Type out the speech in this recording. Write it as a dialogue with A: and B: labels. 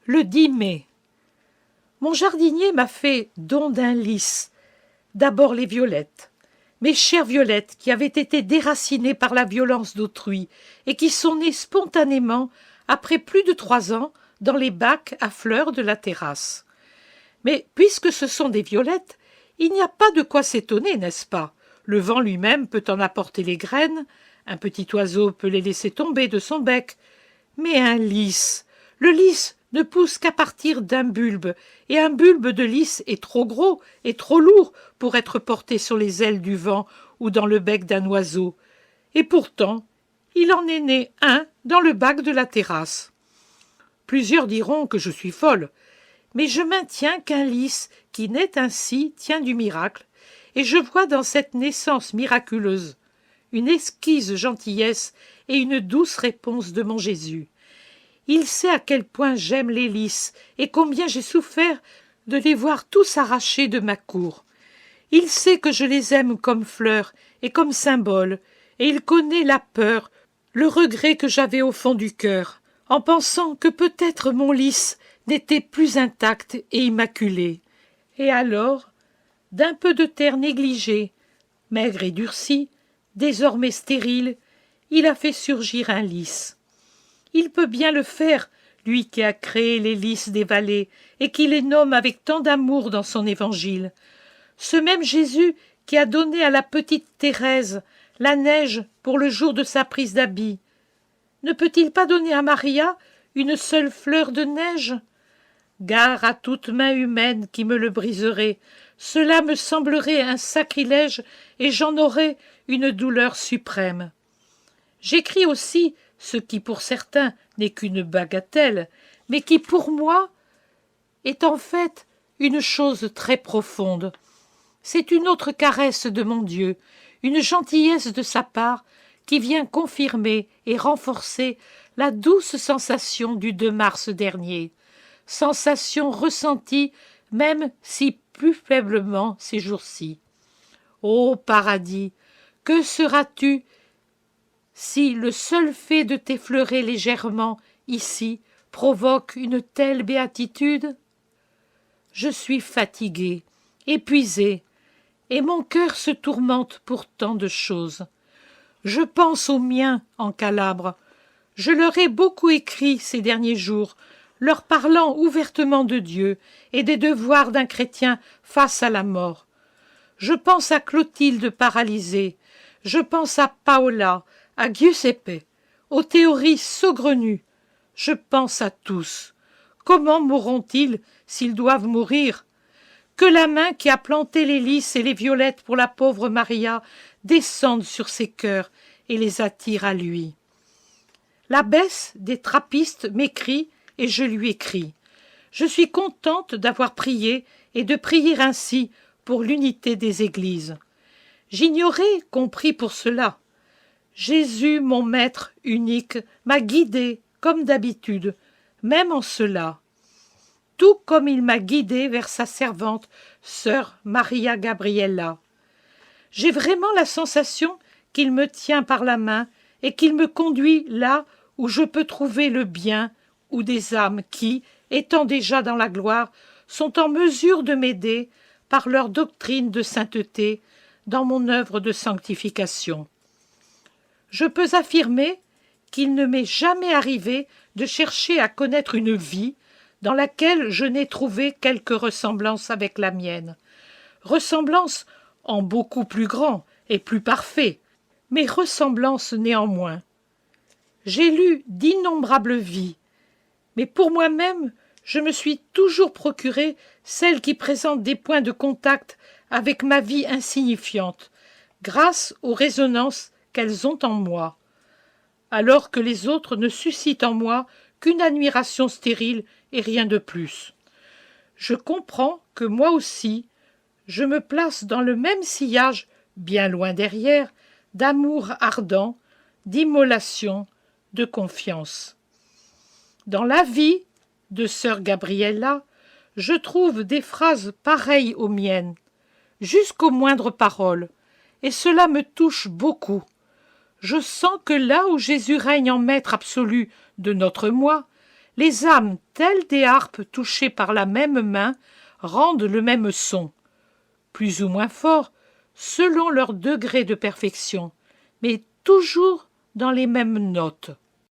A: Le 10 mai. Mon jardinier m'a fait don d'un lys. D'abord les violettes. Mes chères violettes qui avaient été déracinées par la violence d'autrui et qui sont nées spontanément, après plus de 3 ans, dans les bacs à fleurs de la terrasse. Mais puisque ce sont des violettes, il n'y a pas de quoi s'étonner, n'est-ce pas? Le vent lui-même peut en apporter les graines, un petit oiseau peut les laisser tomber de son bec. Mais un lys, le lys ne pousse qu'à partir d'un bulbe, et un bulbe de lys est trop gros et trop lourd pour être porté sur les ailes du vent ou dans le bec d'un oiseau. Et pourtant, il en est né un dans le bac de la terrasse. Plusieurs diront que je suis folle, mais je maintiens qu'un lys qui naît ainsi tient du miracle, et je vois dans cette naissance miraculeuse une exquise gentillesse et une douce réponse de mon Jésus. Il sait à quel point j'aime les lys et combien j'ai souffert de les voir tous arrachés de ma cour. Il sait que je les aime comme fleurs et comme symboles, et il connaît la peur, le regret que j'avais au fond du cœur, en pensant que peut-être mon lys n'était plus intact et immaculé. Et alors, d'un peu de terre négligée, maigre et durcie, désormais stérile, il a fait surgir un lys. Il peut bien le faire, lui qui a créé les lys des vallées et qui les nomme avec tant d'amour dans son évangile. Ce même Jésus qui a donné à la petite Thérèse la neige pour le jour de sa prise d'habit. Ne peut-il pas donner à Maria une seule fleur de neige? Gare à toute main humaine qui me le briserait, cela me semblerait un sacrilège et j'en aurais une douleur suprême. J'écris aussi ce qui pour certains n'est qu'une bagatelle, mais qui pour moi est en fait une chose très profonde. C'est une autre caresse de mon Dieu, une gentillesse de sa part qui vient confirmer et renforcer la douce sensation du 2 mars dernier, sensation ressentie même si plus faiblement ces jours-ci. Ô paradis, que seras-tu si le seul fait de t'effleurer légèrement ici provoque une telle béatitude? Je suis fatiguée, épuisée, et mon cœur se tourmente pour tant de choses. Je pense aux miens en Calabre. Je leur ai beaucoup écrit ces derniers jours, leur parlant ouvertement de Dieu et des devoirs d'un chrétien face à la mort. Je pense à Clotilde paralysée, je pense à Paola, à Giuseppe, aux théories saugrenues. Je pense à tous. Comment mourront-ils s'ils doivent mourir? Que la main qui a planté les lys et les violettes pour la pauvre Maria descende sur ses cœurs et les attire à lui. L'abbesse des trappistes m'écrit et je lui écris. Je suis contente d'avoir prié et de prier ainsi pour l'unité des églises. J'ignorais qu'on prie pour cela. Jésus, mon maître unique, m'a guidée, comme d'habitude, même en cela. Tout comme il m'a guidée vers sa servante, sœur Maria Gabriella. J'ai vraiment la sensation qu'il me tient par la main et qu'il me conduit là où je peux trouver le bien, ou des âmes qui, étant déjà dans la gloire, sont en mesure de m'aider, par leur doctrine de sainteté, dans mon œuvre de sanctification. Je peux affirmer qu'il ne m'est jamais arrivé de chercher à connaître une vie dans laquelle je n'ai trouvé quelque ressemblance avec la mienne. Ressemblance en beaucoup plus grand et plus parfait, mais ressemblance néanmoins. J'ai lu d'innombrables vies, mais pour moi-même, je me suis toujours procuré celles qui présentent des points de contact avec ma vie insignifiante, grâce aux résonances qu'elles ont en moi, alors que les autres ne suscitent en moi qu'une admiration stérile et rien de plus. Je comprends que moi aussi, je me place dans le même sillage, bien loin derrière, d'amour ardent, d'immolation, de confiance. Dans la vie de sœur Gabriella, je trouve des phrases pareilles aux miennes, jusqu'aux moindres paroles, et cela me touche beaucoup. Je sens que là où Jésus règne en maître absolu de notre moi, Les âmes, telles des harpes touchées par la même main, rendent le même son, plus ou moins fort, selon leur degré de perfection, mais toujours dans les mêmes notes.